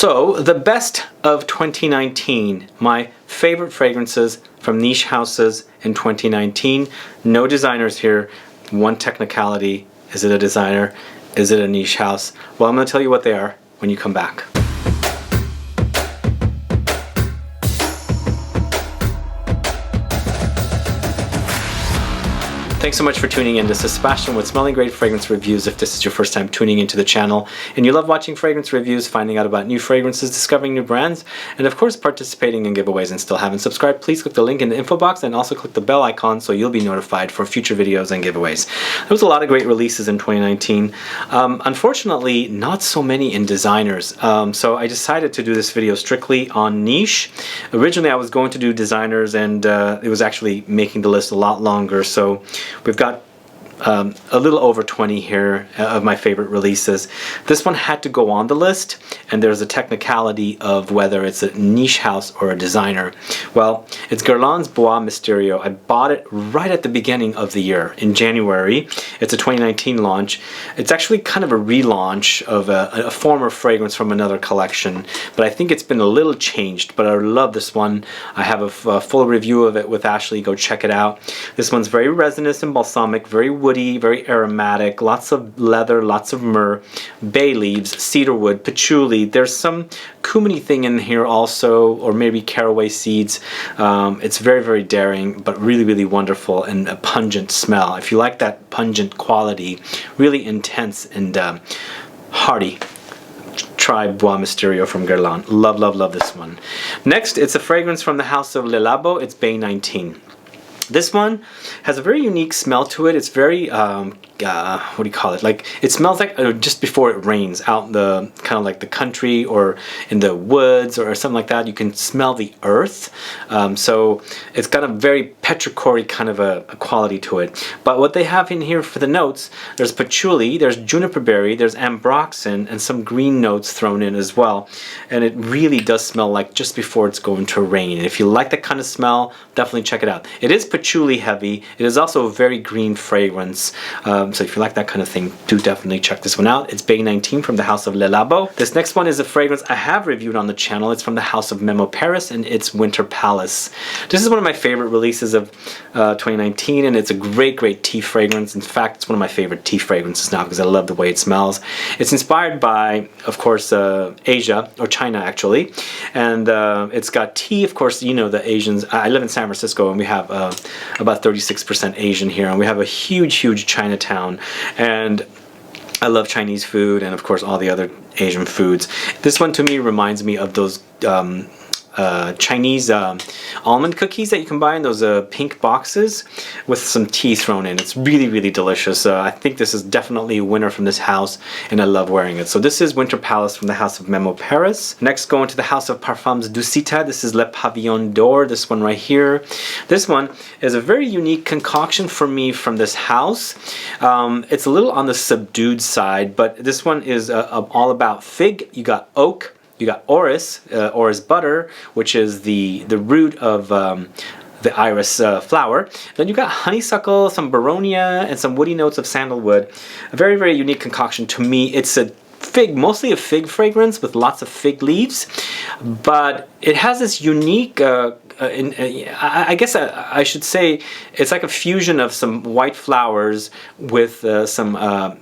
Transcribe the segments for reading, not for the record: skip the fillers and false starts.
So, the best of 2019, my favorite fragrances from niche houses in 2019. No designers here. One technicality. Is it a designer? Is it a niche house? Well, I'm going to tell you what they are when you come back. Thanks so much for tuning in. This is Sebastian with Smelling Great Fragrance Reviews. If this is your first time tuning into the channel and you love watching fragrance reviews, finding out about new fragrances, discovering new brands, and of course participating in giveaways and still haven't subscribed, please click the link in the info box and also click the bell icon so you'll be notified for future videos and giveaways. There was a lot of great releases in 2019. Unfortunately, not so many in designers. So I decided to do this video strictly on niche. Originally I was going to do designers and it was actually making the list a lot longer. So we've got a little over 20 here of my favorite releases. This one had to go on the list, and there's a technicality of whether it's a niche house or a designer. Well, it's Guerlain's Bois Mystérieux. I bought it right at the beginning of the year, in January. It's a 2019 launch. It's actually kind of a relaunch of a former fragrance from another collection, but I think it's been a little changed, but I love this one. I have a full review of it with Ashley. Go check it out. This one's very resinous and balsamic, very woody, very aromatic, lots of leather, lots of myrrh, bay leaves, cedarwood, patchouli. There's some cuminy thing in here also, or maybe caraway seeds. It's very, very daring, but really, really wonderful and a pungent smell. If you like that pungent quality, really intense and hearty, try Bois Mystérieux from Guerlain. Love, love, love this one. Next, it's a fragrance from the house of LABO. It's BAIE 19. This one has a very unique smell to it. It's very, what do you call it? Like, it smells like just before it rains out in the kind of like the country or in the woods or something like that. You can smell the earth. So it's got a very petrichor kind of a quality to it. But what they have in here for the notes, there's patchouli, there's juniper berry, there's ambroxan, and some green notes thrown in as well. And it really does smell like just before it's going to rain. And if you like that kind of smell, definitely check it out. It is patchouli heavy. It is also a very green fragrance. So if you like that kind of thing, do definitely check this one out. It's BAIE 19 from the house of LABO. This next one is a fragrance I have reviewed on the channel. It's from the house of MEMO Paris, and it's Winter Palace. This is one of my favorite releases of 2019, and it's a great, great tea fragrance. In fact, it's one of my favorite tea fragrances now because I love the way it smells. It's inspired by, of course, Asia, or China actually, and it's got tea. Of course, you know the Asians. I live in San Francisco, and we have about 36% Asian here, and we have a huge, huge Chinatown, and I love Chinese food and of course all the other Asian foods. This one to me reminds me of those Chinese almond cookies that you can buy in those pink boxes with some tea thrown in. It's really, really delicious. I think this is definitely a winner from this house, and I love wearing it. So this is Winter Palace from the house of MEMO Paris. Next, going to the house of Parfums DUSITA. This is Le Pavillon d'Or, this one right here. This one is a very unique concoction for me from this house. It's a little on the subdued side, but this one is all about fig. You got oak. You got orris, orris butter, which is the root of the iris flower. Then you got honeysuckle, some baronia, and some woody notes of sandalwood. A very, very unique concoction to me. It's a fig, mostly a fig fragrance with lots of fig leaves, but it has this unique I guess I should say it's like a fusion of some white flowers with some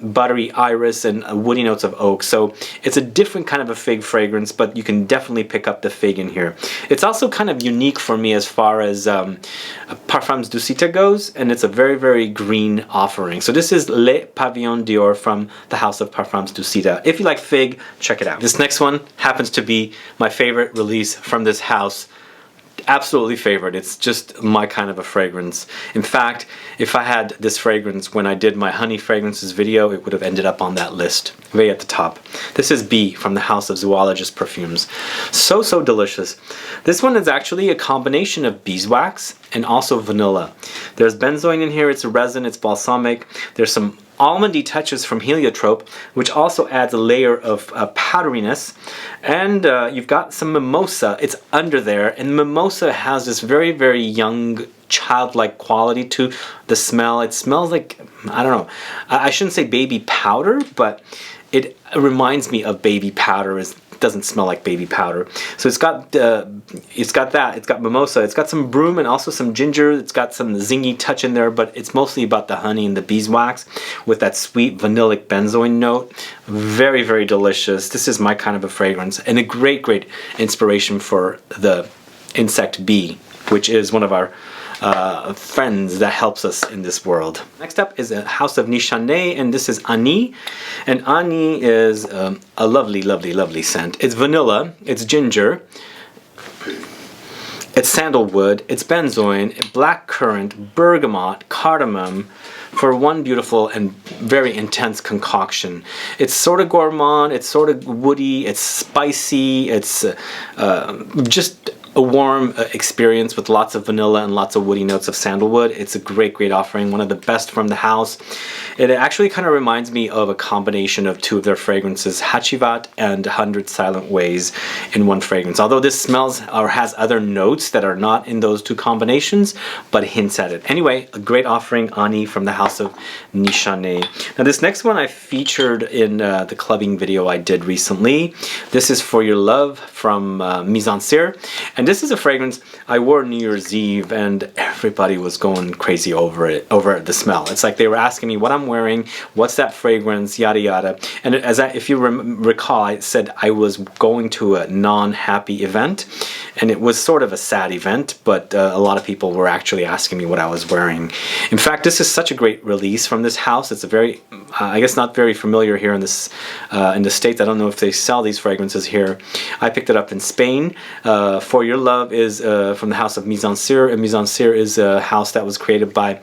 buttery iris and woody notes of oak. So it's a different kind of a fig fragrance, but you can definitely pick up the fig in here. It's also kind of unique for me as far as Parfums DUSITA goes, and it's a very, very green offering. So this is Le Pavillon d'Or from the house of Parfums DUSITA. If you like fig, check it out. This next one happens to be my favorite release from this house. Absolutely favorite. It's just my kind of a fragrance. In fact, if I had this fragrance when I did my honey fragrances video, it would have ended up on that list, way at the top. This is B from the house of Zoologist Perfumes. So, so delicious. This one is actually a combination of beeswax and also vanilla. There's benzoin in here, it's a resin, it's balsamic. There's some almondy touches from heliotrope, which also adds a layer of powderiness. And you've got some mimosa. It's under there, and mimosa has this very, very young, childlike quality to the smell. It smells like, I don't know, I shouldn't say baby powder, but it reminds me of baby powder. Is doesn't smell like baby powder. So it's got that. It's got mimosa. It's got some broom and also some ginger. It's got some zingy touch in there, but it's mostly about the honey and the beeswax with that sweet vanillic benzoin note. Very, very delicious. This is my kind of a fragrance, and a great, great inspiration for the insect bee, which is one of our friends that helps us in this world. Next up is a House of Nishané, and this is Ani. And Ani is a lovely, lovely, lovely scent. It's vanilla, it's ginger, it's sandalwood, it's benzoin, black currant, bergamot, cardamom, for one beautiful and very intense concoction. It's sort of gourmand, it's sort of woody, it's spicy, it's just a warm experience with lots of vanilla and lots of woody notes of sandalwood. It's a great, great offering, one of the best from the house. It actually kind of reminds me of a combination of two of their fragrances, Hachivat and 100 Silent Ways, in one fragrance. Although this smells or has other notes that are not in those two combinations, but hints at it. Anyway, a great offering, Ani from the House of Nishané. Now this next one I featured in the clubbing video I did recently. This is For Your Love from MYSENSIR. And this is a fragrance I wore New Year's Eve, and everybody was going crazy over it, over the smell. It's like they were asking me what I'm wearing, what's that fragrance, yada yada. And if you recall, I said I was going to a non-happy event, and it was sort of a sad event, but a lot of people were actually asking me what I was wearing. In fact, this is such a great release from this house. It's a very, I guess not very familiar here in this in the States. I don't know if they sell these fragrances here. I picked it up in Spain. For Your Love is from the House of MYSENSIR, and MYSENSIR is a house that was created by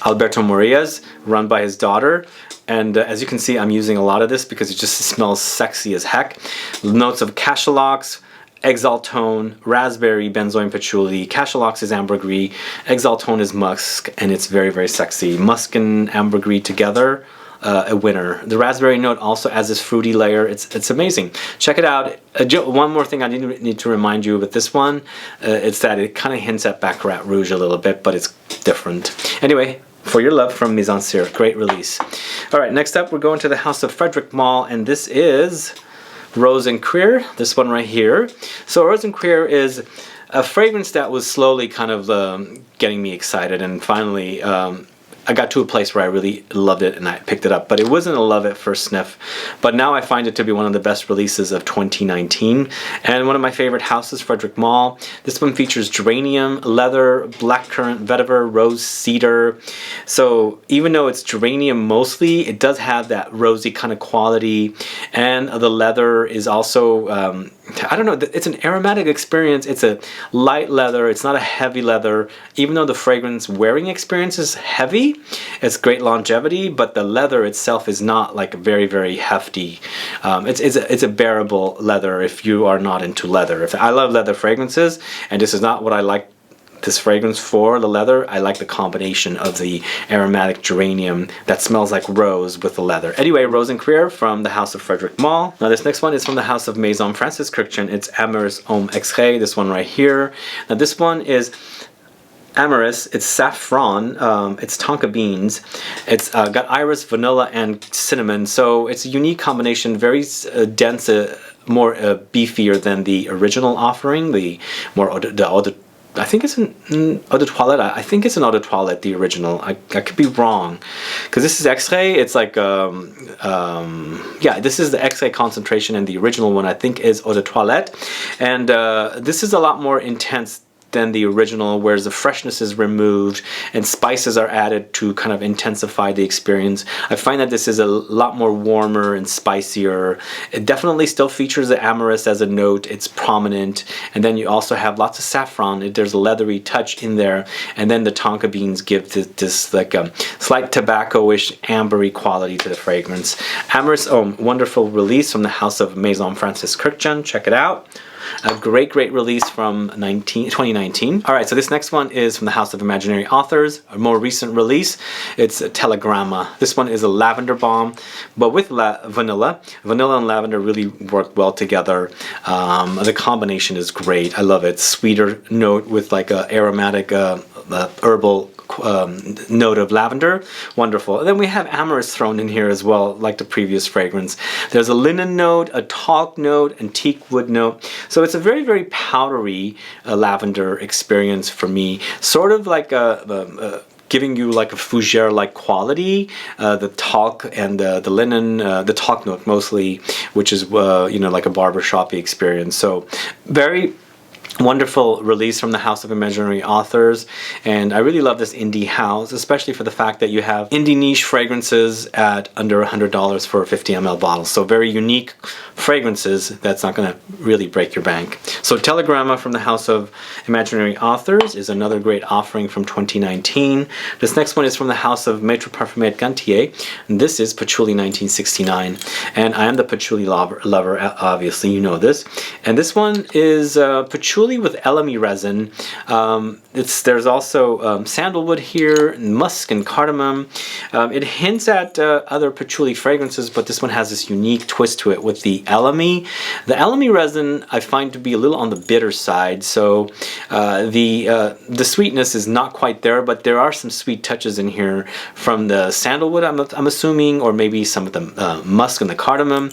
Alberto Morillas, run by his daughter. And as you can see, I'm using a lot of this because it just smells sexy as heck. Notes of cachalox, exaltone, raspberry, benzoin, patchouli. Cachalox is ambergris, exaltone is musk, and it's very, very sexy. Musk and ambergris together, a winner. The raspberry note also adds this fruity layer. It's amazing. Check it out. One more thing I need to remind you with this one, it's that it kind of hints at Baccarat Rouge a little bit, but it's different. Anyway, For Your Love from MYSENSIR. Great release. All right, next up we're going to the House of Frederic Malle, and this is Rose and Cuir, this one right here. So Rose and Cuir is a fragrance that was slowly kind of getting me excited, and finally I got to a place where I really loved it and I picked it up. But it wasn't a love at first sniff. But now I find it to be one of the best releases of 2019. And one of my favorite houses, Frederic Malle. This one features geranium, leather, blackcurrant, vetiver, rose, cedar. So even though it's geranium mostly, it does have that rosy kind of quality. And the leather is also, I don't know, it's an aromatic experience. It's a light leather. It's not a heavy leather. Even though the fragrance wearing experience is heavy, it's great longevity, but the leather itself is not like very, very hefty. It's a bearable leather if you are not into leather. I love leather fragrances, and this is not what I like this fragrance for, the leather. I like the combination of the aromatic geranium that smells like rose with the leather. Anyway, Rose and Cuir from the House of Frederic Malle. Now this next one is from the House of Maison Francis Kurkdjian. It's AMYRIS Homme Extrait, this one right here. Now this one is AMYRIS, it's saffron, it's tonka beans, it's got iris, vanilla, and cinnamon, so it's a unique combination, very dense, more beefier than the original offering, the more I think it's an eau de toilette. I think it's an eau de toilette, the original. I could be wrong, because this is Extrait. It's like yeah, this is the Extrait concentration, and the original one I think is eau de toilette, and this is a lot more intense than the original, whereas the freshness is removed and spices are added to kind of intensify the experience. I find that this is a lot more warmer and spicier. It definitely still features the AMYRIS as a note. It's prominent, and then you also have lots of saffron. There's a leathery touch in there, and then the tonka beans give this like slight tobacco-ish ambery quality to the fragrance. AMYRIS, wonderful release from the House of Maison Francis Kurkdjian. Check it out. A great, great release from 2019. Alright, so this next one is from the House of Imaginary Authors, a more recent release. It's a Telegramma. This one is a lavender balm, but with vanilla. Vanilla and lavender really work well together. The combination is great. I love it. Sweeter note with like a aromatic herbal note of lavender. Wonderful. And then we have AMYRIS thrown in here as well, like the previous fragrance. There's a linen note, a talc note, antique wood note. So it's a very, very powdery lavender experience for me. Sort of like giving you like a fougere-like quality, the talc and the linen, the talc note mostly, which is you know, like a barbershop-y experience. So very wonderful release from the House of Imaginary Authors, and I really love this indie house, especially for the fact that you have indie niche fragrances at under $100 for a 50 ml bottle. So very unique fragrances that's not going to really break your bank. So Telegramma from the House of Imaginary Authors is another great offering from 2019. This next one is from the House of Maître Parfumé at Gantier, and this is Patchouli 1969. And I am the patchouli lover, obviously, you know this. And this one is patchouli with LME resin. There's also sandalwood here, musk and cardamom. It hints at other patchouli fragrances, but this one has this unique twist to it with the LME. The LME resin I find to be a little on the bitter side, so the sweetness is not quite there, but there are some sweet touches in here from the sandalwood, I'm assuming, or maybe some of the musk and the cardamom.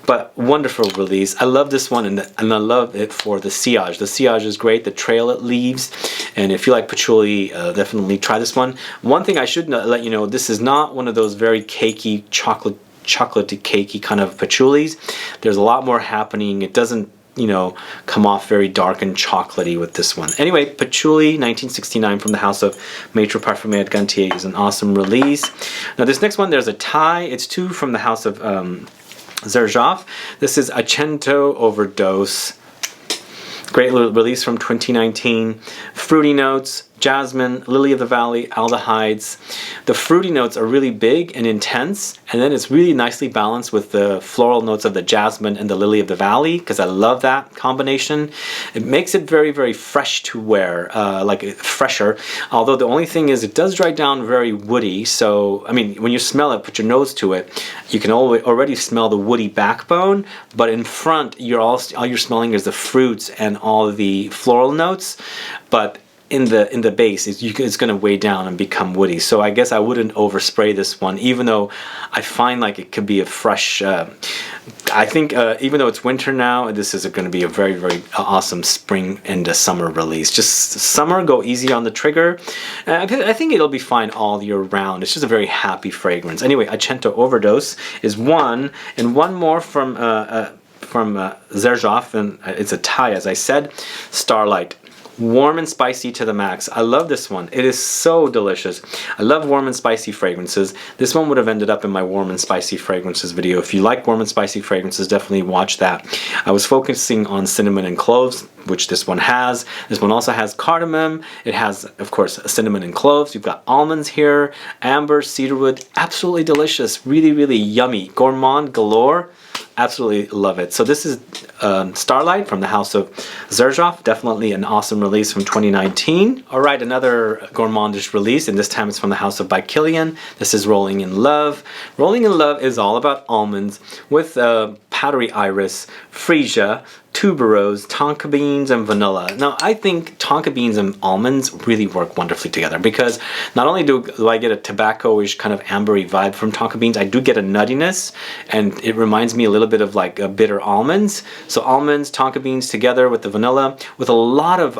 But wonderful release. I love this one, and I love it for the sillage. The sillage is great, the trail it leaves, and if you like patchouli, definitely try this one. One thing I should let you know, this is not one of those very cakey, chocolatey cakey kind of patchoulis. There's a lot more happening. It doesn't, you know, come off very dark and chocolatey with this one. Anyway, Patchouli 1969 from the House of Maître Parfumé at Gantier is an awesome release. Now this next one, there's a tie. It's two from the House of XERJOFF. This is ACCENTO Overdose. Great release from 2019. Fruity notes, jasmine, lily of the valley, aldehydes. The fruity notes are really big and intense, and then it's really nicely balanced with the floral notes of the jasmine and the lily of the valley, because I love that combination. It makes it very, very fresh to wear, like fresher, although the only thing is it does dry down very woody. So I mean, when you smell it, put your nose to it, you can already smell the woody backbone, but in front all you're smelling is the fruits and all the floral notes, but in the base, it's going to weigh down and become woody. So I guess I wouldn't overspray this one, even though I find like it could be a fresh. I think even though it's winter now, this is going to be a very, very awesome spring and summer release. Just summer, go easy on the trigger. I think it'll be fine all year round. It's just a very happy fragrance. Anyway, ACCENTO Overdose is one, and one more from XERJOFF, and it's a tie, as I said. Starlight. Warm and spicy to the max. I love this one. It is so delicious. I love warm and spicy fragrances. This one would have ended up in my warm and spicy fragrances video. If you like warm and spicy fragrances, definitely watch that. I was focusing on cinnamon and cloves, which this one has. This one also has cardamom. It has, of course, cinnamon and cloves. You've got almonds here, amber, cedarwood. Absolutely delicious. Really, really yummy. Gourmand galore. Absolutely love it. So this is Starlight from the House of XERJOFF. Definitely an awesome release from 2019. All right, another gourmandish release, and this time it's from the House of BAIE KILIAN. This is Rolling in Love. Rolling in Love is all about almonds with powdery iris, freesia, tuberose, tonka beans, and vanilla. Now, I think tonka beans and almonds really work wonderfully together, because not only do I get a tobacco-ish kind of ambery vibe from tonka beans, I do get a nuttiness, and it reminds me a little bit of like bitter almonds. So almonds, tonka beans together with the vanilla, with a lot of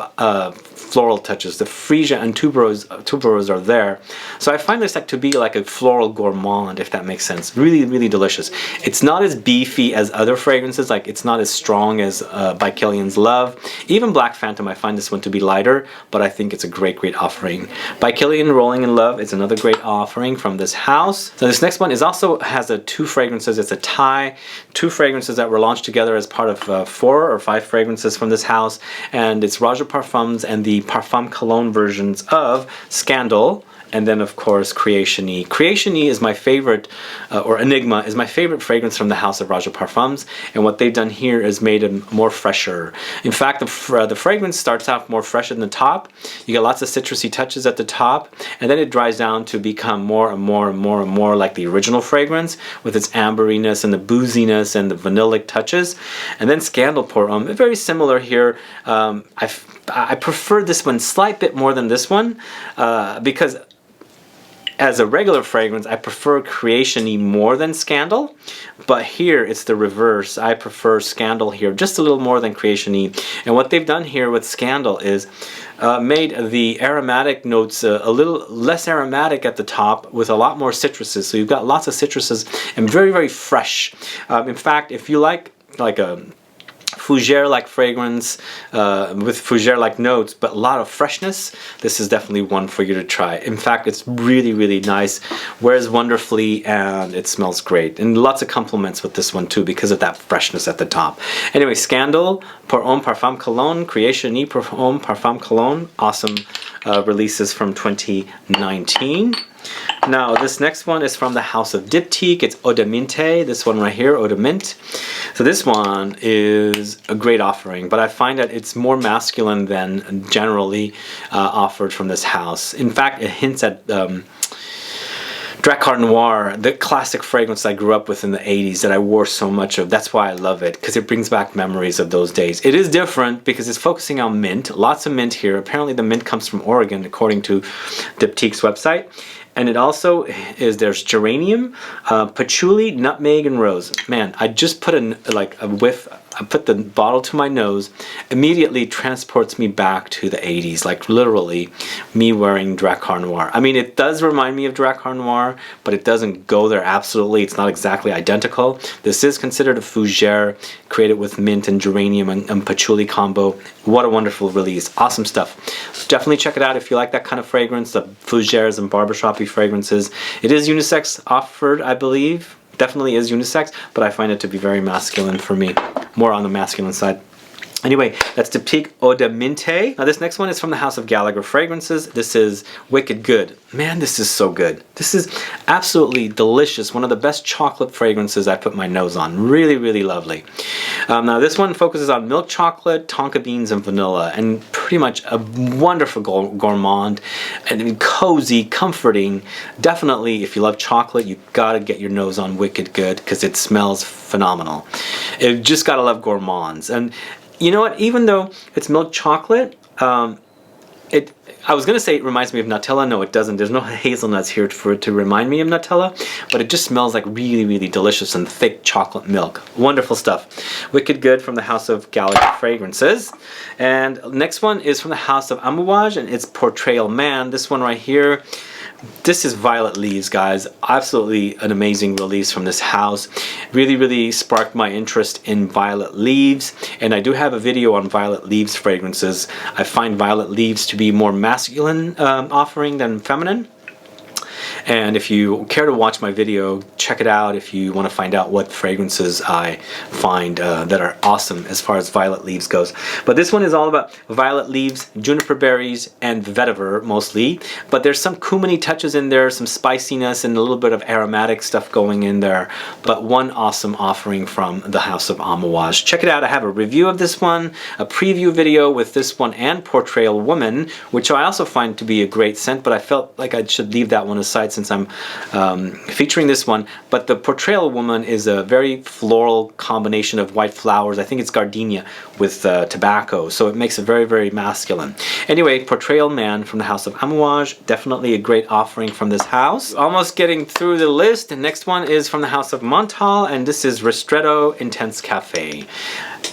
floral touches. The freesia and tuberose are there. So I find this like to be like a floral gourmand, if that makes sense. Really, really delicious. It's not as beefy as other fragrances, like it's not as strong as BAIE KILIAN's Love. Even Black Phantom, I find this one to be lighter, but I think it's a great, great offering. BAIE KILIAN Rolling in Love is another great offering from this house. So this next one has two fragrances. It's a tie, two fragrances that were launched together as part of 4 or 5 fragrances from this house, and it's ROJA Parfums and the Parfum Cologne versions of Scandal and then of course Creationy. Creationy is my favorite, or Enigma is my favorite fragrance from the house of ROJA Parfums, and what they've done here is made it more fresher. In fact, the fragrance starts off more fresh at the top. You get lots of citrusy touches at the top, and then it dries down to become more and more and more and more like the original fragrance with its amberiness and the booziness and the vanillic touches. And then Scandal Pour Homme, very similar here. I prefer this one slight bit more than this one because as a regular fragrance, I prefer Creationy more than Scandal, but here it's the reverse. I prefer Scandal here just a little more than Creationy. And what they've done here with Scandal is made the aromatic notes a little less aromatic at the top with a lot more citruses. So you've got lots of citruses and very, very fresh. In fact, if you like a fougere-like fragrance with fougere-like notes, but a lot of freshness, this is definitely one for you to try. In fact, it's really, really nice, wears wonderfully, and it smells great. And lots of compliments with this one too because of that freshness at the top. Anyway, Scandal Pour Homme Parfum Cologne, Creationy Pour Homme Parfum Cologne, awesome releases from 2019. Now this next one is from the house of Diptyque. It's Eau de Minte, this one right here, Eau de Mint. So this one is a great offering, but I find that it's more masculine than generally offered from this house. In fact, it hints at Drakkar Noir, the classic fragrance I grew up with in the 80s that I wore so much of. That's why I love it, because it brings back memories of those days. It is different because it's focusing on mint, lots of mint here. Apparently the mint comes from Oregon according to Diptyque's website. And it also is, there's geranium, patchouli, nutmeg, and rose. Man, I just put a whiff, I put the bottle to my nose, immediately transports me back to the 80s, like literally me wearing Drakkar Noir. I mean, it does remind me of Drakkar Noir, but it doesn't go there absolutely. It's not exactly identical. This is considered a fougere, created with mint and geranium and patchouli combo. What a wonderful release. Awesome stuff. Definitely check it out if you like that kind of fragrance, the fougeres and barbershop fragrances. It is unisex offered, I believe. Definitely is unisex, but I find it to be very masculine for me. More on the masculine side. Anyway, that's Diptyque Eau de Minte. Now this next one is from the house of Gallagher Fragrances. This is Wicked Good. Man, this is so good. This is absolutely delicious. One of the best chocolate fragrances I put my nose on. Really, really lovely. Now this one focuses on milk chocolate, tonka beans, and vanilla, and pretty much a wonderful gourmand and cozy, comforting. Definitely, if you love chocolate, you've got to get your nose on Wicked Good because it smells phenomenal. You just got to love gourmands. And you know what? Even though it's milk chocolate, I was going to say it reminds me of Nutella. No, it doesn't. There's no hazelnuts here for it to remind me of Nutella, but it just smells like really, really delicious and thick chocolate milk. Wonderful stuff. Wicked Good from the house of Gallagher Fragrances. And next one is from the house of Amouage, and it's Portrayal Man. This one right here. This is Violet Leaves, guys. Absolutely an amazing release from this house. Really, really sparked my interest in Violet Leaves, and I do have a video on Violet Leaves fragrances. I find Violet Leaves to be more masculine offering than feminine. And if you care to watch my video, check it out if you want to find out what fragrances I find that are awesome as far as Violet Leaves goes. But this one is all about Violet Leaves, juniper berries, and vetiver mostly. But there's some cuminy touches in there, some spiciness, and a little bit of aromatic stuff going in there. But one awesome offering from the house of Amouage. Check it out. I have a review of this one, a preview video with this one and Portrayal Woman, which I also find to be a great scent, but I felt like I should leave that one aside since I'm featuring this one. But the Portrayal Woman is a very floral combination of white flowers. I think it's gardenia with tobacco, so it makes it very, very masculine. Anyway, Portrayal Man from the house of Amouage, definitely a great offering from this house. Almost getting through the list. The next one is from the house of Montal, and this is Ristretto Intense Cafe.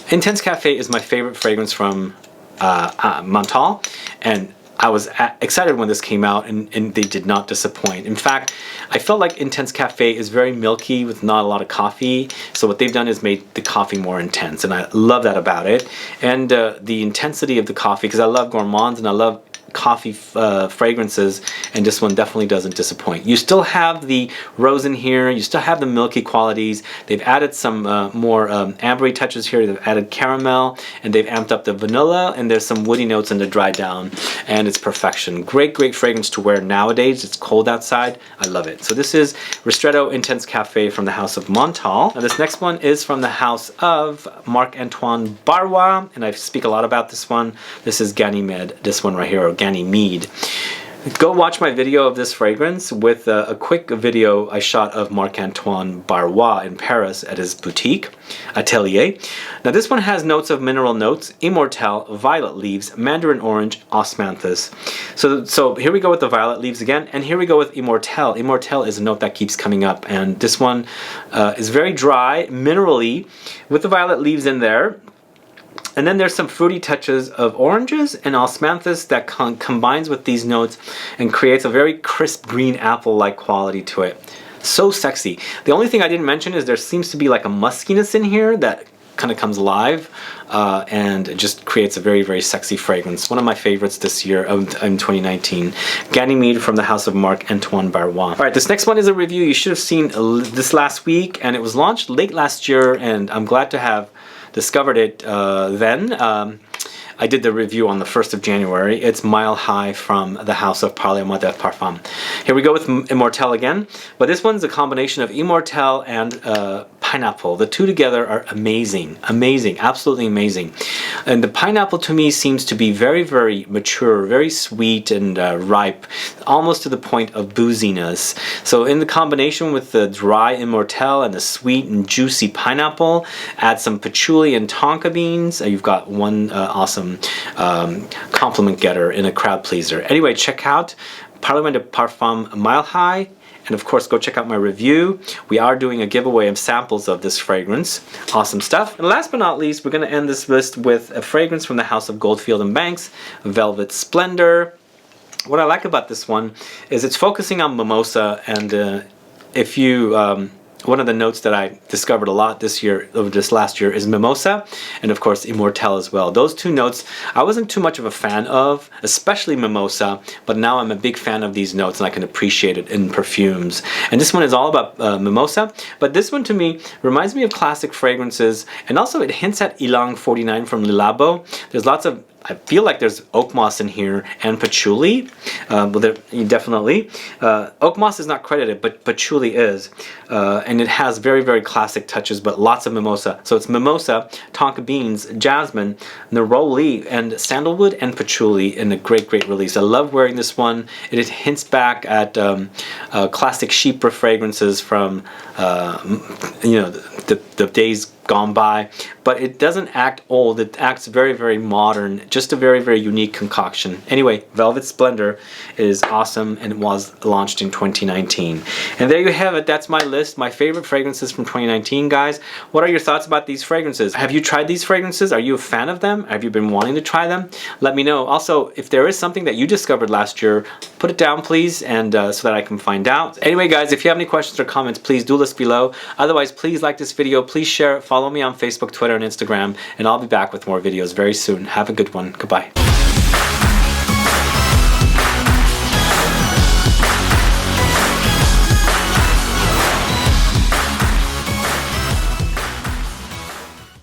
Intense Cafe is my favorite fragrance from Montal, and I was excited when this came out, and they did not disappoint. In fact, I felt like Intense Cafe is very milky with not a lot of coffee. So what they've done is made the coffee more intense, and I love that about it. And the intensity of the coffee, because I love gourmands and I love coffee fragrances, and this one definitely doesn't disappoint. You still have the rose in here, you still have the milky qualities. They've added some more ambery touches here. They've added caramel, and they've amped up the vanilla, and there's some woody notes in the dry down, and it's perfection. Great fragrance to wear nowadays. It's cold outside. I love it. So this is Ristretto Intense Cafe from the house of Montal. Now this next one is from the house of Marc-Antoine Barrois, and I speak a lot about this one. This is Ganymede, this one right here, or Ganymede. Go watch my video of this fragrance with a quick video I shot of Marc-Antoine Barrois in Paris at his boutique, Atelier. Now this one has notes of mineral notes, immortelle, violet leaves, mandarin orange, osmanthus. So here we go with the violet leaves again, and here we go with immortelle. Immortelle is a note that keeps coming up, and this one is very dry, minerally, with the violet leaves in there. And then there's some fruity touches of oranges and osmanthus that combines with these notes and creates a very crisp green apple-like quality to it. So sexy. The only thing I didn't mention is there seems to be like a muskiness in here that kind of comes alive and it just creates a very sexy fragrance. One of my favorites this year in 2019. Ganymede from the house of Marc-Antoine Barrois. Alright, this next one is a review you should have seen this last week, and it was launched late last year, and I'm glad to have discovered it then. I did the review on the 1st of January. It's Mile High from the house of Parlez-moi de Parfum. Here we go with Immortelle again, but this one's a combination of Immortelle and pineapple. The two together are amazing, absolutely amazing. And the pineapple to me seems to be very mature, very sweet and ripe, almost to the point of booziness. So in the combination with the dry Immortelle and the sweet and juicy pineapple, add some patchouli and tonka beans. You've got one awesome compliment getter in a crowd pleaser. Anyway, check out Parlez-moi de Parfum Mile High. And of course, go check out my review. We are doing a giveaway of samples of this fragrance. Awesome stuff. And last but not least, we're going to end this list with a fragrance from the house of Goldfield and Banks, Velvet Splendor. What I like about this one is it's focusing on mimosa, and if you one of the notes that I discovered a lot this last year is mimosa, and of course immortelle as well. Those two notes I wasn't too much of a fan of, especially mimosa, but now I'm a big fan of these notes and I can appreciate it in perfumes. And this one is all about mimosa, but this one to me reminds me of classic fragrances, and also it hints at Ylang 49 from Le Labo. There's lots of, I feel like there's oak moss in here and patchouli, but definitely. Oak moss is not credited, but patchouli is. And it has very classic touches, but lots of mimosa. So it's mimosa, tonka beans, jasmine, neroli, and sandalwood and patchouli in a great release. I love wearing this one. It hints back at classic chypre fragrances from the days gone by, but it doesn't act old. It acts very modern, just a very unique concoction. Anyway, Velvet Splendor is awesome, and it was launched in 2019. And there you have it. That's my list, my favorite fragrances from 2019, guys. What are your thoughts about these fragrances? Have you tried these fragrances? Are you a fan of them? Have you been wanting to try them? Let me know. Also, if there is something that you discovered last year, put it down please, and so that I can find out. Anyway guys, if you have any questions or comments, please do list below. Otherwise, please like this video, please share it, follow me on Facebook, Twitter, and Instagram, and I'll be back with more videos very soon. Have a good one. Goodbye.